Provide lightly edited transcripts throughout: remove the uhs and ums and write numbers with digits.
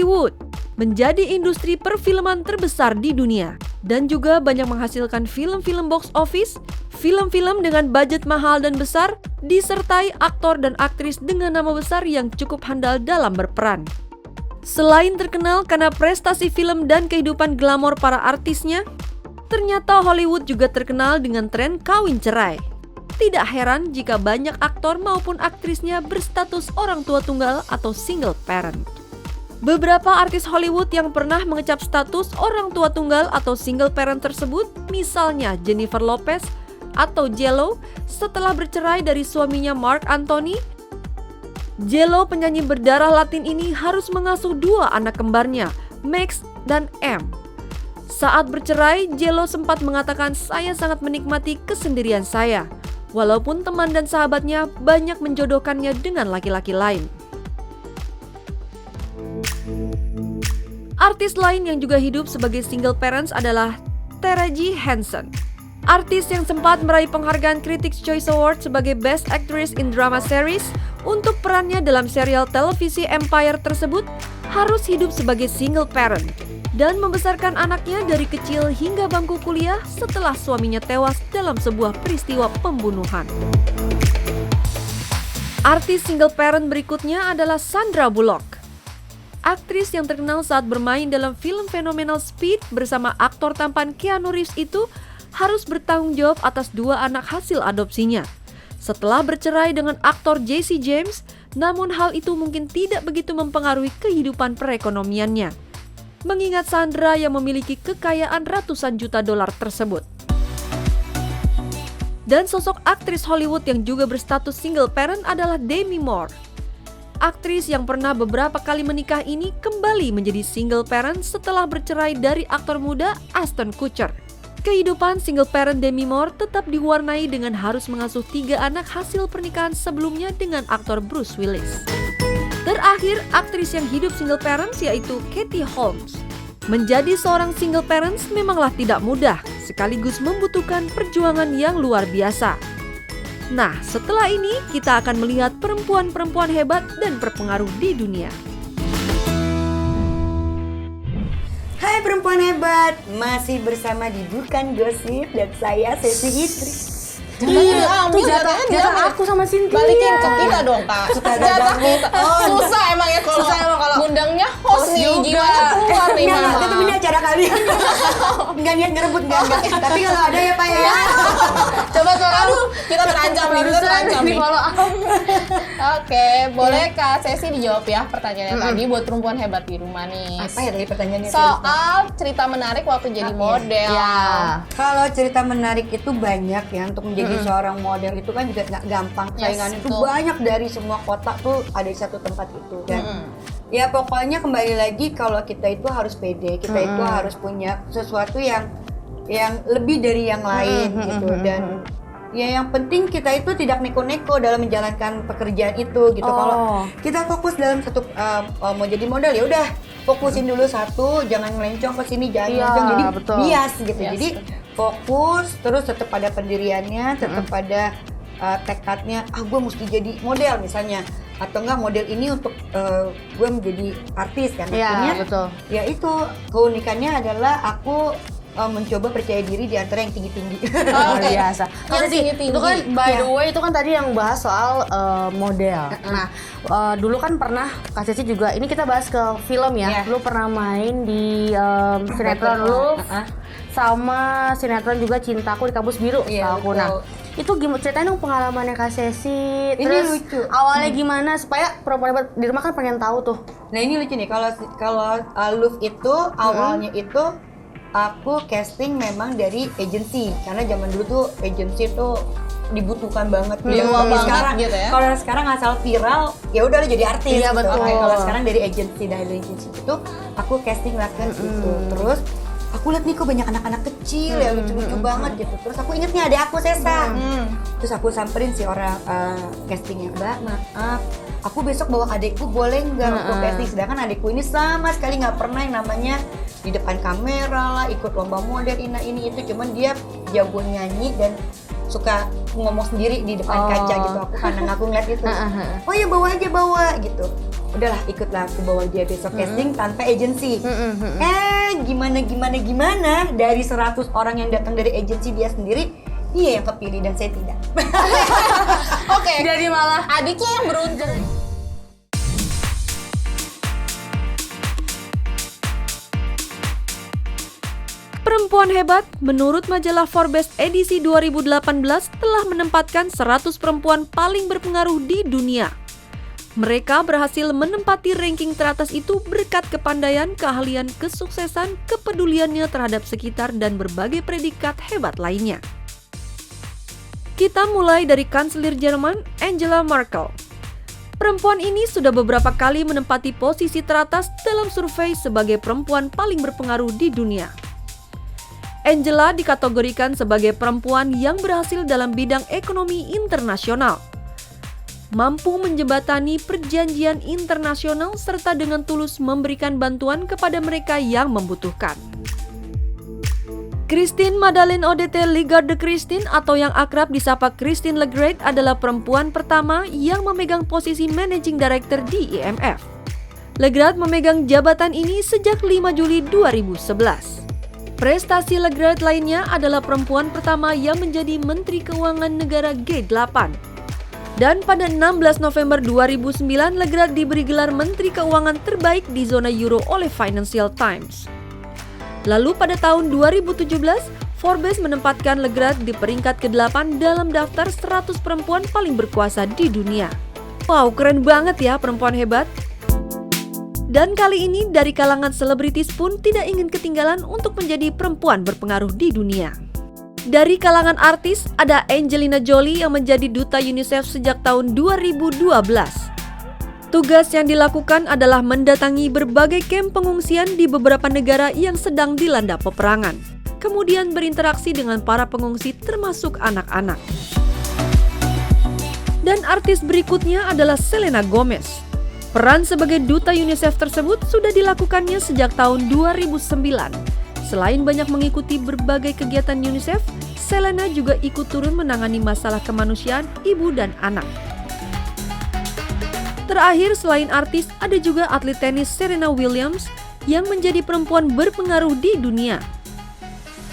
Hollywood menjadi industri perfilman terbesar di dunia dan juga banyak menghasilkan film-film box office, film-film dengan budget mahal dan besar, disertai aktor dan aktris dengan nama besar yang cukup handal dalam berperan. Selain terkenal karena prestasi film dan kehidupan glamor para artisnya, ternyata Hollywood juga terkenal dengan tren kawin cerai. Tidak heran jika banyak aktor maupun aktrisnya berstatus orang tua tunggal atau single parent. Beberapa artis Hollywood yang pernah mengecap status orang tua tunggal atau single parent tersebut, misalnya Jennifer Lopez atau J.Lo setelah bercerai dari suaminya Marc Anthony. J.Lo penyanyi berdarah Latin ini harus mengasuh dua anak kembarnya, Max dan M. Saat bercerai, J.Lo sempat mengatakan, "Saya sangat menikmati kesendirian saya, walaupun teman dan sahabatnya banyak menjodohkannya dengan laki-laki lain." Artis lain yang juga hidup sebagai single parents adalah Taraji Henson. Artis yang sempat meraih penghargaan Critics' Choice Award sebagai Best Actress in Drama Series untuk perannya dalam serial televisi Empire tersebut harus hidup sebagai single parent dan membesarkan anaknya dari kecil hingga bangku kuliah setelah suaminya tewas dalam sebuah peristiwa pembunuhan. Artis single parent berikutnya adalah Sandra Bullock. Aktris yang terkenal saat bermain dalam film fenomenal Speed bersama aktor tampan Keanu Reeves itu harus bertanggung jawab atas dua anak hasil adopsinya. Setelah bercerai dengan aktor Jesse James, namun hal itu mungkin tidak begitu mempengaruhi kehidupan perekonomiannya. Mengingat Sandra yang memiliki kekayaan ratusan juta dolar tersebut. Dan sosok aktris Hollywood yang juga berstatus single parent adalah Demi Moore. Aktris yang pernah beberapa kali menikah ini kembali menjadi single parent setelah bercerai dari aktor muda Ashton Kutcher. Kehidupan single parent Demi Moore tetap diwarnai dengan harus mengasuh 3 anak hasil pernikahan sebelumnya dengan aktor Bruce Willis. Terakhir, aktris yang hidup single parents yaitu Katie Holmes. Menjadi seorang single parents memanglah tidak mudah, sekaligus membutuhkan perjuangan yang luar biasa. Nah, setelah ini kita akan melihat perempuan-perempuan hebat dan berpengaruh di dunia. Hai perempuan hebat, masih bersama di Bukan Gosip dan saya Sesi Itri. Jatah aku sama Cynthia. Balikin ke kita dong, Kak. Jatah kita. Susah emang ya kalau ngundangnya host nih. Gimana keluar nih, Mama? Enggak, itu ini acara kalian. Enggak niat ngerebut, enggak. Tapi kalau ada ya Pak ya. Coba suara kita terancam nih, Oke, boleh Kak Sesi dijawab ya pertanyaannya tadi buat perempuan hebat di rumah nih. Apa ya tadi pertanyaannya? Soal cerita menarik waktu jadi model. Ya. Kalau cerita menarik itu banyak ya, untuk menjadi seorang model itu kan juga nggak gampang. Saingan itu banyak dari semua kota tuh ada di satu tempat itu. Dan ya pokoknya kembali lagi kalau kita itu harus pede, kita itu harus punya sesuatu yang lebih dari yang lain gitu. Dan ya yang penting kita itu tidak neko-neko dalam menjalankan pekerjaan itu gitu. Kalau kita fokus dalam satu mau jadi model ya udah fokusin dulu satu, jangan melencong ke sini, jangan melencong jadi bias gitu. Jadi fokus terus tetap pada pendiriannya, tetap pada tekadnya. Gue mesti jadi model misalnya, atau enggak model ini untuk gue menjadi artis kan. Artinya ya itu keunikannya adalah aku mencoba percaya diri di antara yang tinggi-tinggi. Luar biasa. Yang tinggi-tinggi. Itu kan by the way itu kan tadi yang bahas soal model. Nah, dulu kan pernah Kak Ceci juga, ini kita bahas ke film ya. Lu pernah main di sinetron lu sama sinetron juga Cintaku di Kampus Biru. Aku. Nah, itu gimana ceritain dong pengalamannya Kak Sesi. Ini lucu. Awalnya gimana supaya perempuan hebat di rumah kan pengen tahu tuh. Nah, ini lucu nih, kalau Love itu awalnya itu aku casting memang dari agency, karena zaman dulu tuh agency tuh dibutuhkan banget. Sekarang gitu ya. Kalau sekarang asal viral, ya udah lo jadi artis. Iya, gitu. betul. Kalau sekarang dari agency itu aku casting lakukan itu. Terus aku lihat nih kok banyak anak-anak kecil ya, lucu-lucu banget gitu. Terus aku inget nih ada aku Sesa. Terus aku samperin si orang castingnya, "Mbak, maaf, aku besok bawa adekku boleh nggak untuk casting?" Sedangkan adekku ini sama sekali nggak pernah yang namanya di depan kamera lah, ikut lomba model ini itu. Cuman dia jago nyanyi dan suka ngomong sendiri di depan kaca gitu. Aku kadang aku ngeliat itu, oh ya bawa aja gitu. udahlah ikutlah aku bawa dia besok casting tanpa agensi. Gimana dari 100 orang yang datang dari agensi dia sendiri, dia yang kepilih dan saya tidak. Oke. Jadi malah adiknya yang beruntung. Perempuan hebat, menurut majalah Forbes edisi 2018 telah menempatkan 100 perempuan paling berpengaruh di dunia. Mereka berhasil menempati ranking teratas itu berkat kepandaian, keahlian, kesuksesan, kepeduliannya terhadap sekitar, dan berbagai predikat hebat lainnya. Kita mulai dari Kanselir Jerman, Angela Merkel. Perempuan ini sudah beberapa kali menempati posisi teratas dalam survei sebagai perempuan paling berpengaruh di dunia. Angela dikategorikan sebagai perempuan yang berhasil dalam bidang ekonomi internasional, mampu menjembatani perjanjian internasional serta dengan tulus memberikan bantuan kepada mereka yang membutuhkan. Christine Madeleine Odette Lagarde Christine atau yang akrab disapa Christine Lagarde adalah perempuan pertama yang memegang posisi Managing Director di IMF. Lagarde memegang jabatan ini sejak 5 Juli 2011. Prestasi Lagarde lainnya adalah perempuan pertama yang menjadi Menteri Keuangan Negara G8. Dan pada 16 November 2009, Lagarde diberi gelar Menteri Keuangan terbaik di zona Euro oleh Financial Times. Lalu pada tahun 2017, Forbes menempatkan Lagarde di peringkat ke-8 dalam daftar 100 perempuan paling berkuasa di dunia. Wow, keren banget ya perempuan hebat. Dan kali ini dari kalangan selebritis pun tidak ingin ketinggalan untuk menjadi perempuan berpengaruh di dunia. Dari kalangan artis, ada Angelina Jolie yang menjadi duta UNICEF sejak tahun 2012. Tugas yang dilakukan adalah mendatangi berbagai kamp pengungsian di beberapa negara yang sedang dilanda peperangan. Kemudian berinteraksi dengan para pengungsi termasuk anak-anak. Dan artis berikutnya adalah Selena Gomez. Peran sebagai duta UNICEF tersebut sudah dilakukannya sejak tahun 2009. Selain banyak mengikuti berbagai kegiatan UNICEF, Selena juga ikut turun menangani masalah kemanusiaan ibu dan anak. Terakhir, selain artis, ada juga atlet tenis Serena Williams yang menjadi perempuan berpengaruh di dunia.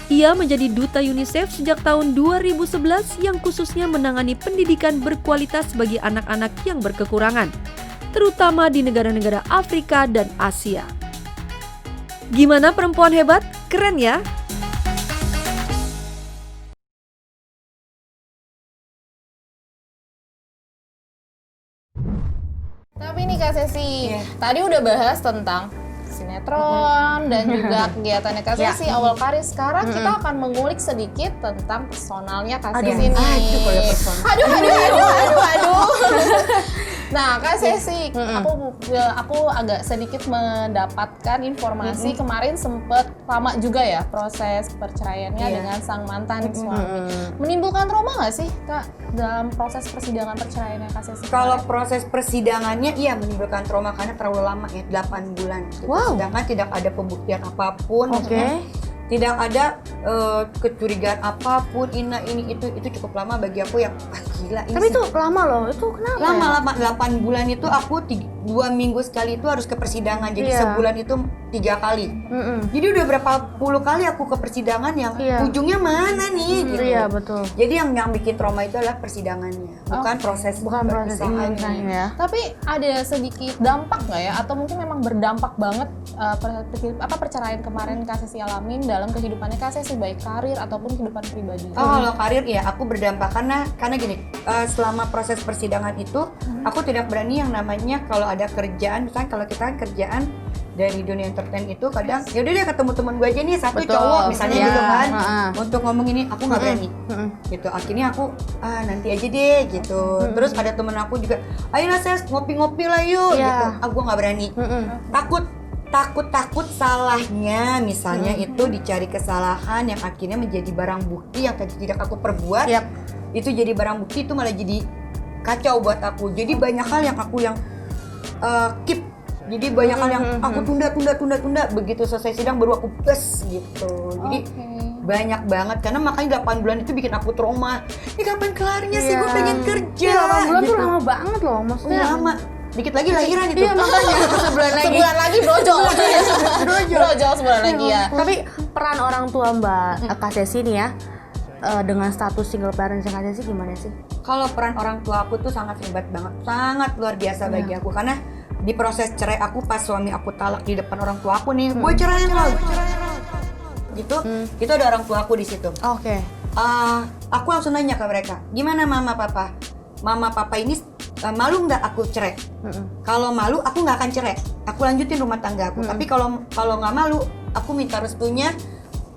Ia menjadi duta UNICEF sejak tahun 2011 yang khususnya menangani pendidikan berkualitas bagi anak-anak yang berkekurangan, terutama di negara-negara Afrika dan Asia. Gimana perempuan hebat? Keren ya? Tapi nih Kak Sesi, tadi udah bahas tentang sinetron dan juga kegiatannya Kak Sesi awal karir. Sekarang kita akan mengulik sedikit tentang personalnya Kak Sesi nih. Aduh. Nah, Kak Sesi, aku agak sedikit mendapatkan informasi kemarin sempet lama juga ya proses perceraiannya dengan sang mantan suami. Menimbulkan trauma nggak sih Kak dalam proses persidangan perceraiannya Kak Sesi? Kalau proses persidangannya iya menimbulkan trauma karena terlalu lama ya, 8 bulan. Sedangkan tidak ada pembuktian apapun. Tidak ada kecurigaan apapun, ini itu cukup lama bagi aku yang gila ini. Tapi itu lama loh, itu kenapa? Lama 8 bulan itu aku 2 minggu sekali itu harus ke persidangan, jadi sebulan itu 3 kali. Jadi udah berapa puluh kali aku ke persidangan yang ujungnya mana nih? Gitu. Iya betul. Jadi yang bikin trauma itu adalah persidangannya, bukan proses perpisahannya. Ya. Tapi ada sedikit dampak nggak ya? Atau mungkin memang berdampak banget perceraian kemarin Kak Sesi alamin dalam kehidupannya Kak Sesi, baik karir ataupun kehidupan pribadi? Kalau karir ya aku berdampak karena gini, selama proses persidangan itu aku tidak berani yang namanya kalau ada kerjaan, misalnya kalau kita kan kerjaan dari dunia entertain itu kadang ya udah deh ketemu teman gue aja nih satu cowok misalnya gitu kan untuk ngomong ini aku nggak berani gitu, akhirnya aku nanti aja deh gitu. Terus ada temen aku juga ayolah saya ngopi-ngopi lah yuk gitu, aku nggak berani, takut salahnya misalnya itu dicari kesalahan yang akhirnya menjadi barang bukti yang tidak aku perbuat. Itu jadi barang bukti, itu malah jadi kacau buat aku. Jadi banyak hal yang aku keep. Jadi banyak hal yang aku tunda. Begitu selesai sidang baru aku bes gitu. Jadi banyak banget karena makanya 8 bulan itu bikin aku trauma. Ini kapan kelarnya sih, gue pengen kerja. 8 bulan tuh lama banget loh, maksudnya. Lama. dikit lagi lahiran itu. Iya makanya sebulan lagi. Sebulan lagi brojol. Brojol sebulan lagi ya. Tapi peran orang tua Mbak Kak Sesi nih ya, dengan status single parent Kak Sesi gimana sih? Kalau peran orang tua aku tuh sangat hebat banget, sangat luar biasa bagi aku karena di proses cerai aku pas suami aku talak di depan orang tua aku nih, gue ceraiin lo, gitu, itu ada orang tua aku di situ. Oke. Aku langsung nanya ke mereka, gimana mama papa ini malu nggak aku cerai? Kalau malu aku nggak akan cerai, aku lanjutin rumah tangga aku. Tapi kalau nggak malu, aku minta restunya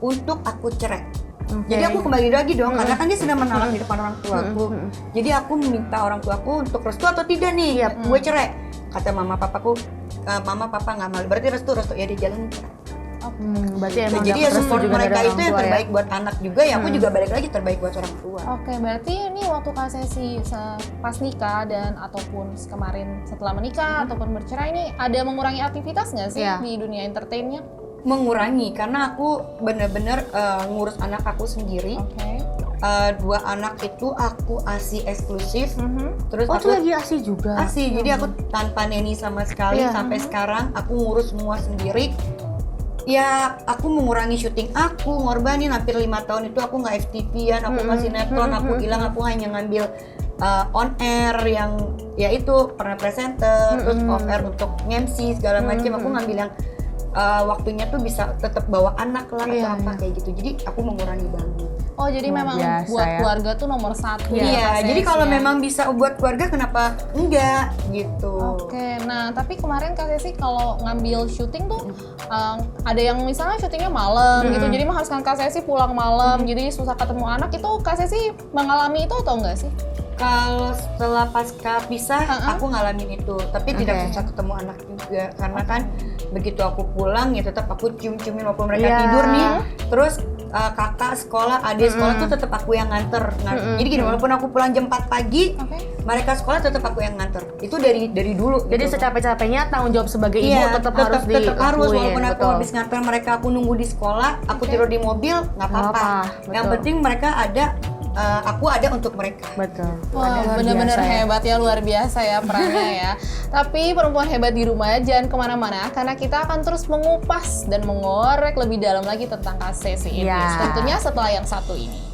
untuk aku cerai. Jadi aku kembali lagi dong, karena kan dia sudah menolak di depan orang tuaku. Jadi aku minta orang tuaku untuk restu atau tidak nih, gue cerai. Kata mama papaku, mama papa nggak malu, berarti restu ya dia jalan cerai. Berarti emang Jadi ya dapet restu support juga dari mereka orang itu yang tua ya? terbaik buat anak juga, ya aku juga balik lagi terbaik buat orang tua. Oke, berarti ini waktu Kak Sesi pas nikah dan ataupun kemarin setelah menikah ataupun bercerai ini ada mengurangi aktivitas nggak sih di dunia entertainnya? Mengurangi, karena aku bener-bener ngurus anak aku sendiri. Dua anak itu aku ASI eksklusif. Terus itu aku lagi ASI juga? ASI, jadi aku tanpa neni sama sekali sampai sekarang. Aku ngurus semua sendiri. Ya, aku mengurangi syuting aku, ngorbanin hampir 5 tahun itu aku nggak FTV-an, aku nggak sinetron, aku hilang, aku hanya ngambil on air yang ya itu pernah presenter, terus off air untuk MC segala macam. Aku ngambil yang waktunya tuh bisa tetap bawa anak lah atau apa kayak gitu. Jadi aku mengurangi banget. Oh, jadi memang biasa, buat ya. keluarga tuh nomor 1. Iya, jadi kalau memang bisa buat keluarga kenapa enggak gitu. Oke, nah tapi kemarin Kak Sesi kalau ngambil syuting tuh ada yang misalnya syutingnya malam gitu, jadi mengharuskan Kak Sesi pulang malam, jadi susah ketemu anak. Itu Kak Sesi mengalami itu atau enggak sih? Kalau setelah pasca pisah, aku ngalamin itu, tapi tidak bisa ketemu anak juga, karena kan begitu aku pulang ya tetap aku cium-ciumin walaupun mereka tidur nih, terus kakak sekolah, adik sekolah tuh tetap aku yang nganter. Jadi gini, walaupun aku pulang jam 4 pagi, mereka sekolah tetap aku yang nganter. Itu dari dulu. Jadi gitu. secapek-capeknya tanggung jawab sebagai ibu tetap harus harus, walaupun aku betul. habis nganter mereka, aku nunggu di sekolah, aku tidur di mobil, nggak apa-apa. Yang penting mereka ada, aku ada untuk mereka. Betul. Wah, bener-bener hebat ya, luar biasa ya perannya ya. Tapi perempuan hebat di rumah jangan kemana-mana, karena kita akan terus mengupas dan mengorek lebih dalam lagi tentang Kak Sesi ini. Tentunya setelah yang satu ini.